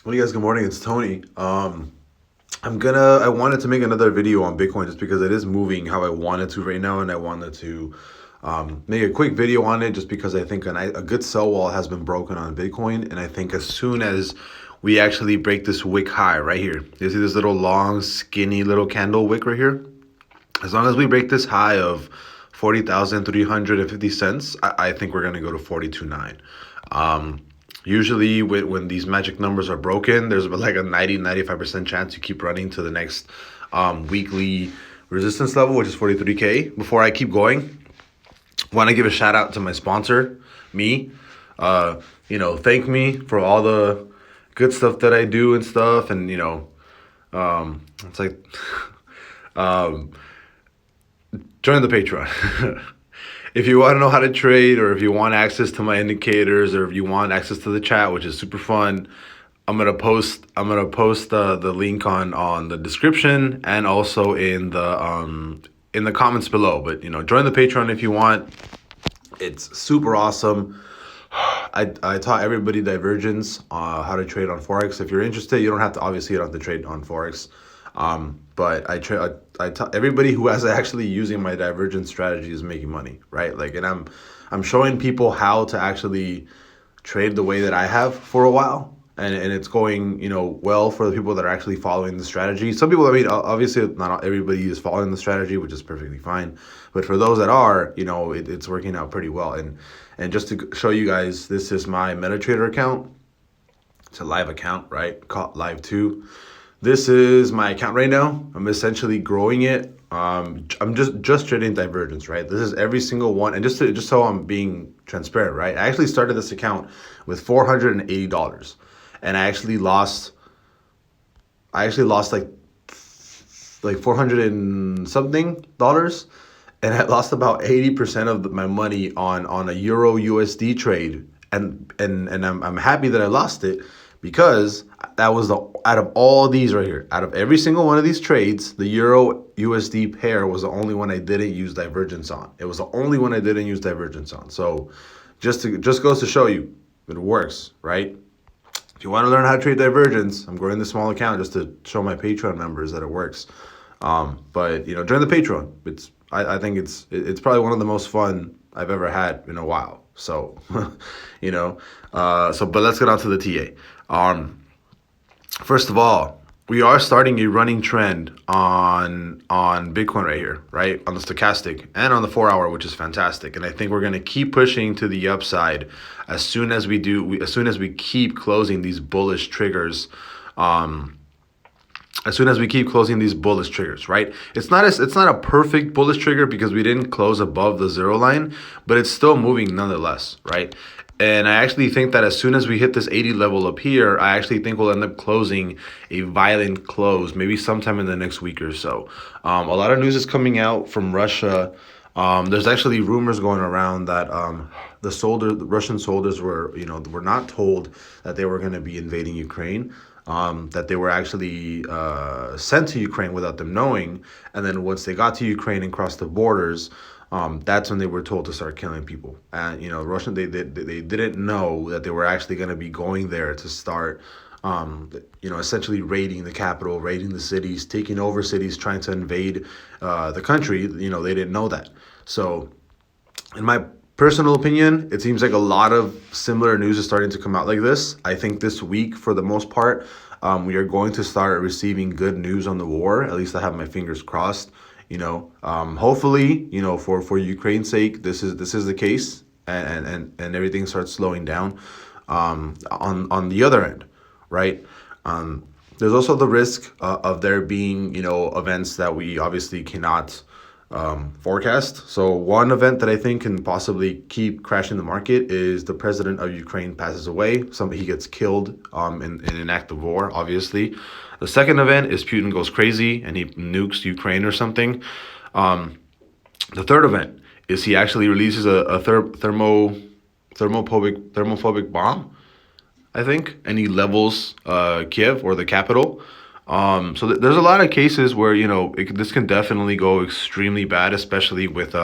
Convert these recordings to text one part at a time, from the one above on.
Well, you guys, good morning. It's Tony. I wanted to make another video on Bitcoin just because it is moving how I wanted to right now, and I wanted to make a quick video on it just because I think a good sell wall has been broken on Bitcoin, and I think as soon as we actually break this wick high right here, you see this little long, skinny little candle wick right here. As long as we break this high of 40,350 cents, I think we're gonna go to 42.9. Usually when these magic numbers are broken, there's like a 95% chance you keep running to the next weekly resistance level, which is 43K. Before I keep going, want to give a shout out to my sponsor, me. Thank me for all the good stuff that I do and stuff. And, it's like, join the Patreon. If you want to know how to trade, or if you want access to my indicators, or if you want access to the chat, which is super fun, I'm gonna post the link on the description and also in the comments below. But join the Patreon if you want. It's super awesome. I taught everybody divergence, how to trade on Forex. If you're interested, you don't have to, obviously you don't have to trade on Forex. But I tell everybody who is actually using my divergence strategy is making money, right? Like, and I'm showing people how to actually trade the way that I have for a while, and it's going, well for the people that are actually following the strategy. Some people, I mean, obviously not everybody is following the strategy, which is perfectly fine, but for those that are, it's working out pretty well. And just to show you guys, this is my MetaTrader account. It's a live account, right? Caught live 2. This is my account right now. I'm essentially growing it. I'm just trading divergence, right? This is every single one, and just so I'm being transparent, right? I actually started this account with $480, and I actually lost like 400 and something dollars, and I lost about 80% of my money on a Euro USD trade, and I'm happy that I lost it, because that was out of all these right here, out of every single one of these trades, the Euro USD pair was the only one I didn't use divergence on. It was the only one I didn't use divergence on. So just goes to show you that it works, right? If you want to learn how to trade divergence, I'm growing the small account just to show my Patreon members that it works. But join the Patreon. I think it's probably one of the most fun I've ever had in a while. So, but let's get on to the TA. First of all, we are starting a running trend on Bitcoin right here, right? On the stochastic and on the 4-hour, which is fantastic. And I think we're going to keep pushing to the upside as soon as we keep closing these bullish triggers. As soon as we keep closing these bullish triggers, right? It's not a perfect bullish trigger because we didn't close above the 0 line, but it's still moving nonetheless, right? And I actually think that as soon as we hit this 80 level up here, I actually think we'll end up closing a violent close, maybe sometime in the next week or so. A lot of news is coming out from Russia. There's actually rumors going around that the Russian soldiers were not told that they were going to be invading Ukraine. That they were actually sent to Ukraine without them knowing, and then once they got to Ukraine and crossed the borders, that's when they were told to start killing people. And Russian they didn't know that they were actually going to be going there to start essentially raiding the capital, raiding the cities, taking over cities, trying to invade the country. They didn't know that. So in my personal opinion, it seems like a lot of similar news is starting to come out like this. I think this week, for the most part, we are going to start receiving good news on the war. At least I have my fingers crossed. Hopefully, for Ukraine's sake, this is the case, and everything starts slowing down. On the other end, right? There's also the risk of there being events that we obviously cannot forecast. So one event that I think can possibly keep crashing the market is the president of Ukraine passes away. He gets killed in an act of war, obviously. The second event is Putin goes crazy and he nukes Ukraine or something. The third event is he actually releases a thermophobic bomb, I think, and he levels Kiev, or the capital. So there's a lot of cases where this can definitely go extremely bad, especially with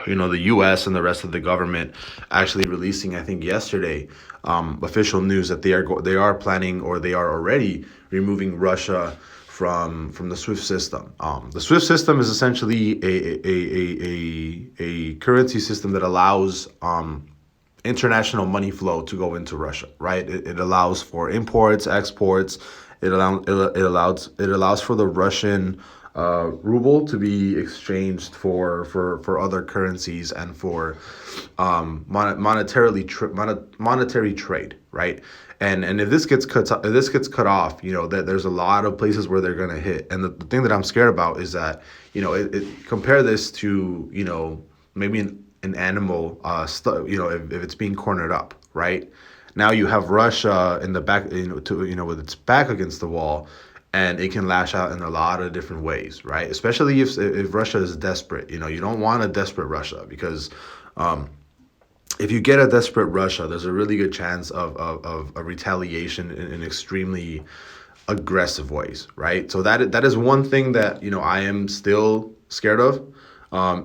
the U.S. and the rest of the government actually releasing, I think yesterday, official news that they are planning, or they are already removing Russia from the SWIFT system. The SWIFT system is essentially a currency system that allows international money flow to go into Russia, right? It allows for imports, exports. It allows for the Russian ruble to be exchanged for other currencies and for monetary trade, right? And if this gets cut off, that there's a lot of places where they're gonna hit. And the thing that I'm scared about is that compare this to maybe an animal, if it's being cornered up, right? Now you have Russia in the back, with its back against the wall, and it can lash out in a lot of different ways, right? Especially if Russia is desperate. You don't want a desperate Russia, because if you get a desperate Russia, there's a really good chance of a retaliation in extremely aggressive ways, right? So that is one thing that I am still scared of.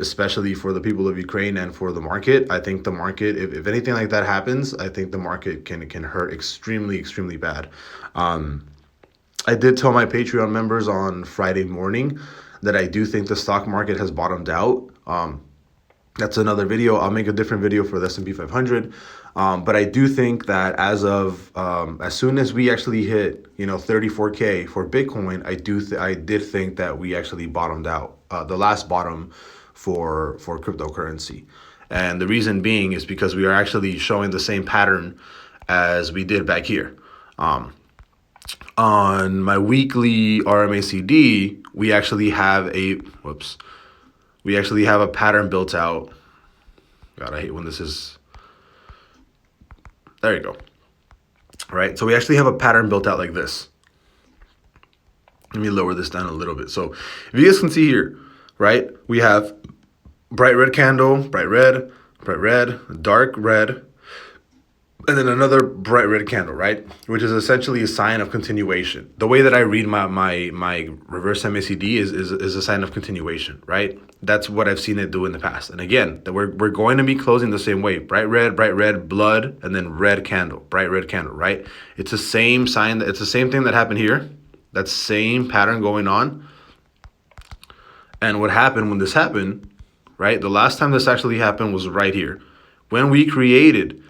Especially for the people of Ukraine and for the market. I think the market, if anything like that happens, I think the market can hurt extremely, extremely bad. I did tell my Patreon members on Friday morning that I do think the stock market has bottomed out. That's another video. I'll make a different video for the S&P 500. But I do think that as soon as we actually hit 34K for Bitcoin, I did think that we actually bottomed out, the last bottom for cryptocurrency. And the reason being is because we are actually showing the same pattern as we did back here. On my weekly RMACD, we actually have a pattern built out. God, I hate when this is. There you go. All right, so we actually have a pattern built out like this. Let me lower this down a little bit. So if you guys can see here, right, we have bright red candle, bright red, dark red, and then another bright red candle, right, which is essentially a sign of continuation. The way that I read my reverse MACD is a sign of continuation, right? That's what I've seen it do in the past. And again, that we're going to be closing the same way. Bright red, blood, and then red candle, bright red candle, right? It's the same sign. It's the same thing that happened here. That same pattern going on. And what happened when this happened, right? The last time this actually happened was right here. When we created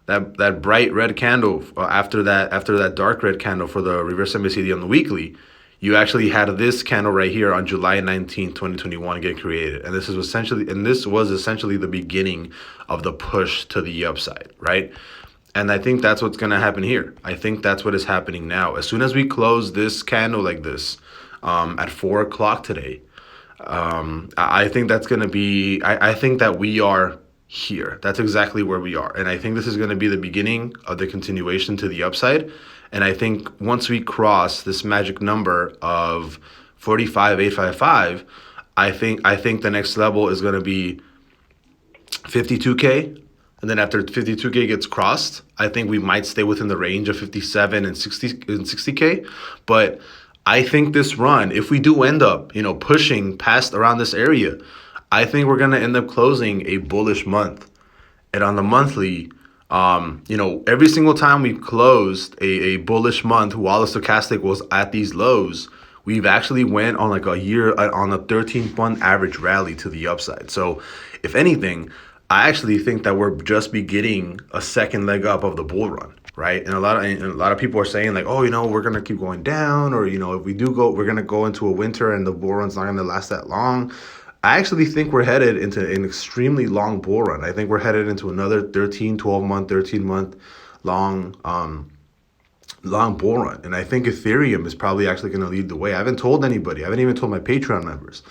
that bright red candle after that dark red candle for the reverse MACD on the weekly, you actually had this candle right here on July 19th, 2021 get created. And this was essentially the beginning of the push to the upside, right? And I think that's what's going to happen here. I think that's what is happening now. As soon as we close this candle like this at 4 o'clock today, I think that's going to be, I think that we are here. That's exactly where we are. And I think this is going to be the beginning of the continuation to the upside. And I think once we cross this magic number of 45,855, I think the next level is going to be 52K. And then after 52K gets crossed, I think we might stay within the range of 57 and 60K. But I think this run, if we do end up, pushing past around this area, I think we're going to end up closing a bullish month. And on the monthly, every single time we've closed a bullish month while the stochastic was at these lows, we've actually went on like a 13-month average rally to the upside. So if anything, I actually think that we're just beginning a second leg up of the bull run, right? And a lot of people are saying like, oh, we're gonna keep going down, or if we do go, we're gonna go into a winter and the bull run's not gonna last that long. I actually think we're headed into an extremely long bull run. I think we're headed into another 13 month long bull run. And I think Ethereum is probably actually going to lead the way. I haven't told anybody. I haven't even told my Patreon members.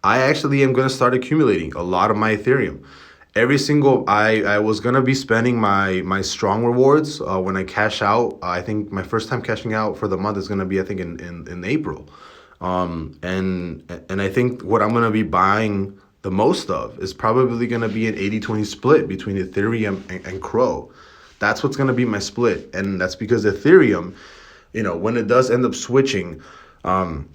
I actually am going to start accumulating a lot of my Ethereum. I was going to be spending my strong rewards when I cash out. I think my first time cashing out for the month is going to be, I think, in April. And I think what I'm going to be buying the most of is probably going to be an 80-20 split between Ethereum and Crow. That's what's going to be my split. And that's because Ethereum, when it does end up switching, what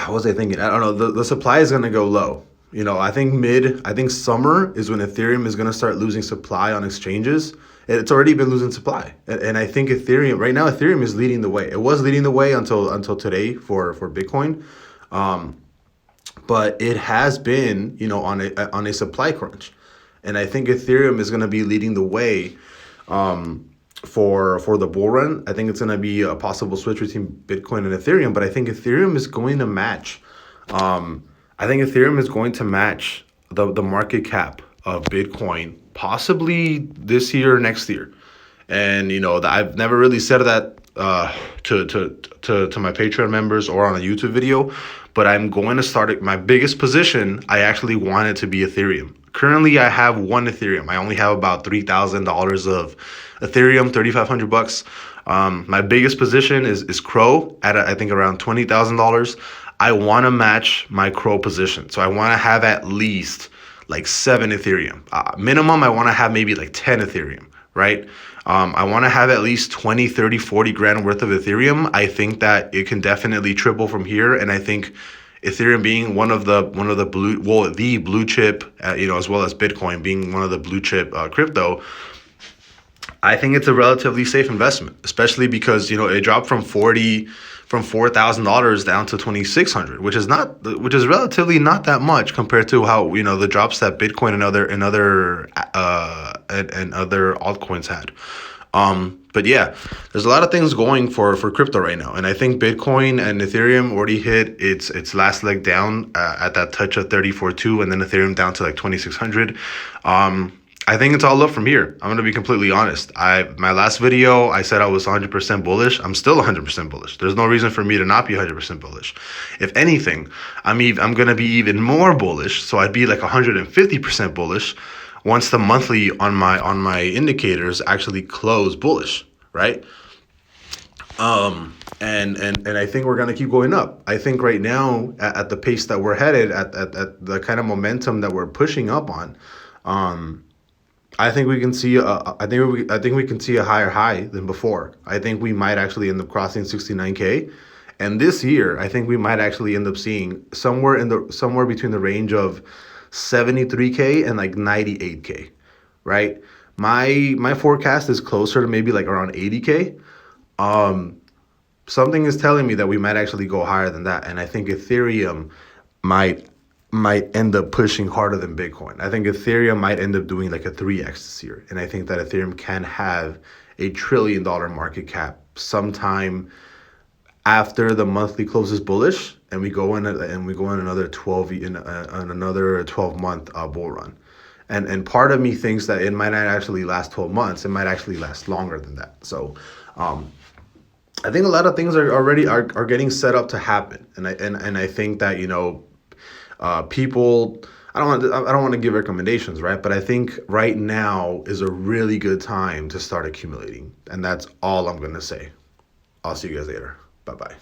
was I thinking? I don't know. The supply is going to go low. I think summer is when Ethereum is going to start losing supply on exchanges. It's already been losing supply. And I think right now, Ethereum is leading the way. It was leading the way until today for Bitcoin. But it has been, on a supply crunch. And I think Ethereum is going to be leading the way for the bull run. I think it's going to be a possible switch between Bitcoin and Ethereum, but I think Ethereum is going to match. I think Ethereum is going to match the market cap of Bitcoin possibly this year or next year. And I've never really said that to my Patreon members or on a YouTube video, but I'm going to start it. My biggest position, I actually want it to be Ethereum. Currently, I have one Ethereum. I only have about $3,000 of Ethereum, $3,500. My biggest position is Crow at I think around $20,000. I want to match my Crow position, so I want to have at least like 7 Ethereum. Minimum, I want to have maybe like 10 Ethereum, right? I want to have at least 20, 30, 40 grand worth of Ethereum. I think that it can definitely triple from here. And I think Ethereum being one of the the blue chip, as well as Bitcoin being one of the blue chip crypto, I think it's a relatively safe investment, especially because, it dropped from $4,000 down to $2,600, which is relatively not that much compared to how, the drops that Bitcoin and other altcoins had. But yeah, there's a lot of things going for crypto right now, and I think Bitcoin and Ethereum already hit its last leg down at that touch of 34.2, and then Ethereum down to like 2,600. I think it's all up from here. I'm going to be completely honest. My last video, I said I was 100% bullish. I'm still 100% bullish. There's no reason for me to not be 100% bullish. If anything, I'm going to be even more bullish. So I'd be like 150% bullish once the monthly on my indicators actually close bullish, right? And I think we're going to keep going up. I think right now at the pace that we're headed, at the kind of momentum that we're pushing up on, I think we can see I think we can see a higher high than before. I think we might actually end up crossing 69K, and this year I think we might actually end up seeing somewhere between the range of 73K and like 98K, right? My forecast is closer to maybe like around 80K. Something is telling me that we might actually go higher than that, and I think Ethereum might end up pushing harder than Bitcoin. I think Ethereum might end up doing like a 3x this year. And I think that Ethereum can have a $1 trillion market cap sometime after the monthly closes bullish, and we go in another 12-month bull run. And part of me thinks that it might not actually last 12 months. It might actually last longer than that. So I think a lot of things are getting set up to happen. And I think that, people, I don't want to give recommendations, right? But I think right now is a really good time to start accumulating. And that's all I'm going to say. I'll see you guys later. Bye-bye.